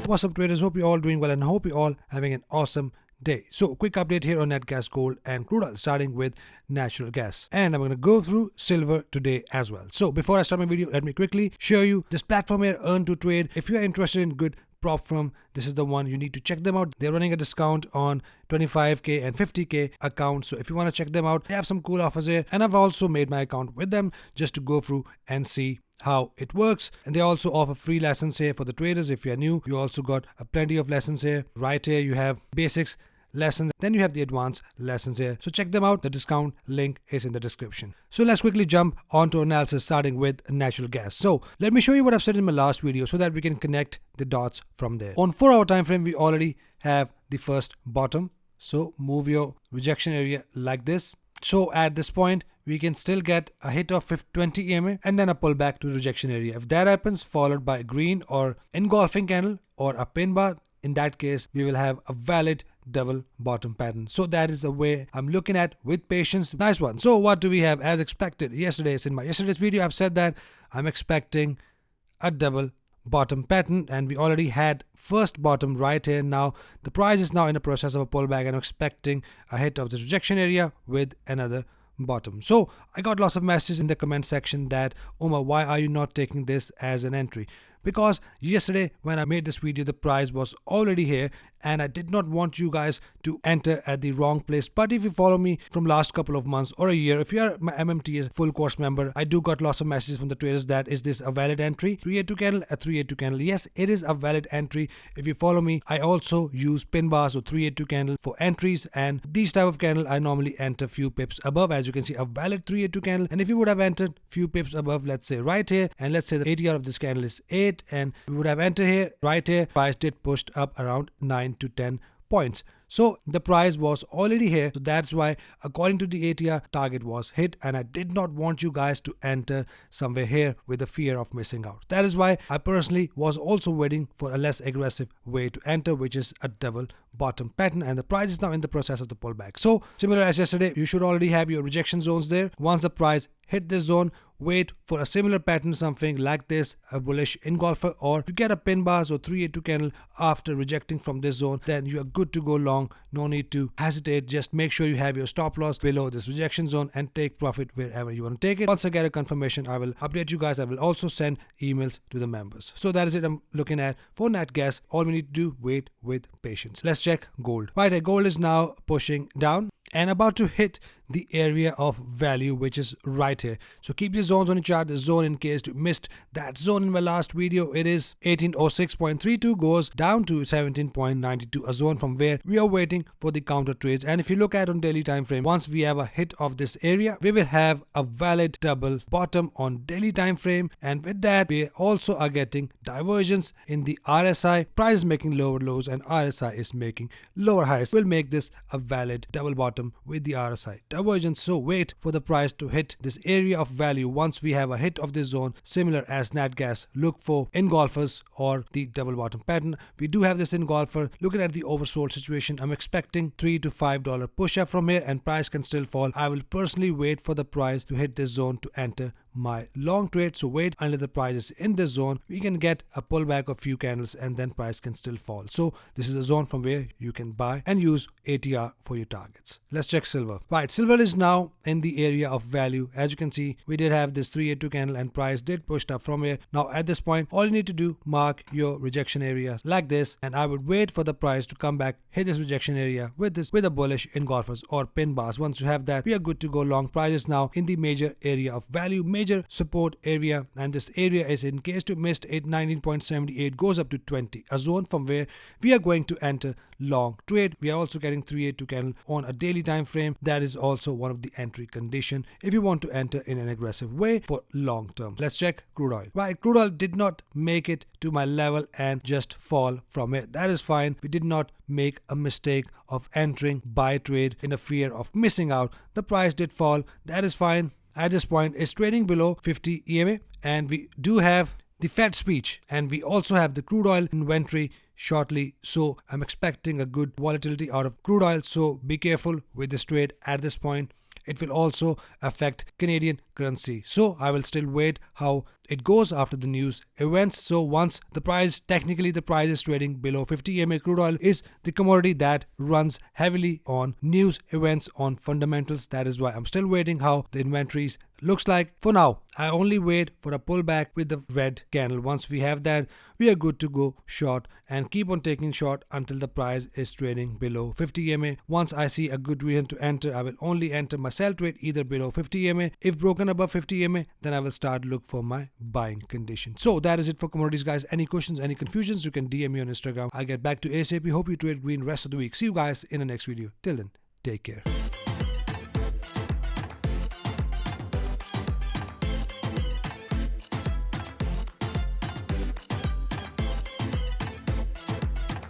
What's up traders, hope you're all doing well and hope you're all having an awesome day. So quick update here on nat gas, gold and crude oil, starting with natural gas, and I'm going to go through silver today as well. So before I start my video, let me quickly show you this platform here, EarnToTrade. If you are interested in good prop firm, this is the one you need to check them out. They're running a discount on 25k and 50k accounts, so if you want to check them out, they have some cool offers here, and I've also made my account with them just to go through and see how it works. And they also offer free lessons here for the traders. If you're new, you also got plenty of lessons here. Right here you have basics lessons, then you have the advanced lessons here, so check them out. The discount link is in the description. So let's quickly jump onto analysis, starting with natural gas. So let me show you what I've said in my last video so that we can connect the dots from there. On 4-hour time frame, we already have the first bottom, so move your rejection area like this. So at this point we can still get a hit of 20 EMA and then a pullback to rejection area. If that happens, followed by a green or engulfing candle or a pin bar, in that case we will have a valid double bottom pattern. So that is the way I'm looking at with patience. Nice one. So what do we have as expected? Yesterday's video I've said that I'm expecting a double bottom pattern, and we already had first bottom right here. Now the price is now in the process of a pullback, and I'm expecting a hit of this rejection area with another bottom. So I got lots of messages in the comment section that, Omar, why are you not taking this as an entry? Because yesterday when I made this video, the price was already here and I did not want you guys to enter at the wrong place. But if you follow me from last couple of months or a year, if you are my MMT full course member, I do got lots of messages from the traders that, is this a valid entry? 382 candle, a 382 candle. Yes, it is a valid entry. If you follow me, I also use pin bars or 382 candle for entries, and these type of candle I normally enter few pips above. As you can see, a valid 382 candle, and if you would have entered few pips above, let's say right here, and let's say the ATR of this candle is 8, and we would have entered here, right here, price did pushed up around 9 to 10 points. So the price was already here, so that's why according to the ATR, target was hit, and I did not want you guys to enter somewhere here with the fear of missing out. That is why I personally was also waiting for a less aggressive way to enter, which is a double bottom pattern, and the price is now in the process of the pullback. So similar as yesterday, you should already have your rejection zones there. Once the price hit this zone, wait for a similar pattern, something like this, a bullish engulfer, or to get a pin bars or 382 candle after rejecting from this zone, then you are good to go long. No need to hesitate, just make sure you have your stop loss below this rejection zone and take profit wherever you want to take it. Once I get a confirmation, I will update you guys. I will also send emails to the members. So that is it I'm looking at for nat gas. All we need to do, wait with patience. Let's check gold. Right, gold is now pushing down and about to hit the area of value, which is right here. So keep the zones on the chart. The zone, in case you missed that zone in my last video, it is 1806.32, goes down to 17.92, a zone from where we are waiting for the counter trades. And if you look at on daily time frame, once we have a hit of this area, we will have a valid double bottom on daily time frame, and with that we also are getting divergence in the RSI. Price is making lower lows and RSI is making lower highs. We'll make this a valid double bottom with the RSI divergence. So wait for the price to hit this area of value. Once we have a hit of this zone, similar as nat gas, look for engulfers or the double bottom pattern. We do have this engulfer. Looking at the oversold situation, I'm expecting $3 to $5 push up from here, and price can still fall. I will personally wait for the price to hit this zone to enter my long trade. So wait until the price is in this zone. We can get a pullback of few candles and then price can still fall. So this is a zone from where you can buy and use ATR for your targets. Let's check silver. Right, silver is now in the area of value. As you can see, we did have this 382 candle and price did pushed up from here. Now at this point, all you need to do, mark your rejection areas like this, and I would wait for the price to come back, hit this rejection area with a bullish engulfers or pin bars. Once you have that, we are good to go long. Price is now in the major area of value, major support area, and this area is, in case you missed it, 19.78, goes up to 20, a zone from where we are going to enter long trade. We are also getting 382 candle on a daily time frame. That is also one of the entry condition if you want to enter in an aggressive way for long term. Let's check crude oil. Right, crude oil did not make it to my level and just fall from it. That is fine. We did not make a mistake of entering buy trade in a fear of missing out. The price did fall. That is fine. At this point, it's trading below 50 EMA, and we do have the Fed speech, and we also have the crude oil inventory shortly. So I'm expecting a good volatility out of crude oil. So be careful with this trade at this point. It will also affect Canadian currency. So I will still wait how it goes after the news events. So once the price, technically the price is trading below 50 EMA. Crude oil is the commodity that runs heavily on news events, on fundamentals. That is why I'm still waiting how the inventories looks like. For now, I only wait for a pullback with the red candle. Once we have that, we are good to go short and keep on taking short until the price is trading below 50 EMA. Once I see a good reason to enter, I will only enter my sell trade either below 50 EMA. If broken above 50 EMA, then I will start look for my buying condition. So that is it for commodities, guys. Any questions, any confusions, you can DM me on Instagram. I'll get back to ASAP. Hope you trade green rest of the week. See you guys in the next video. Till then, take care.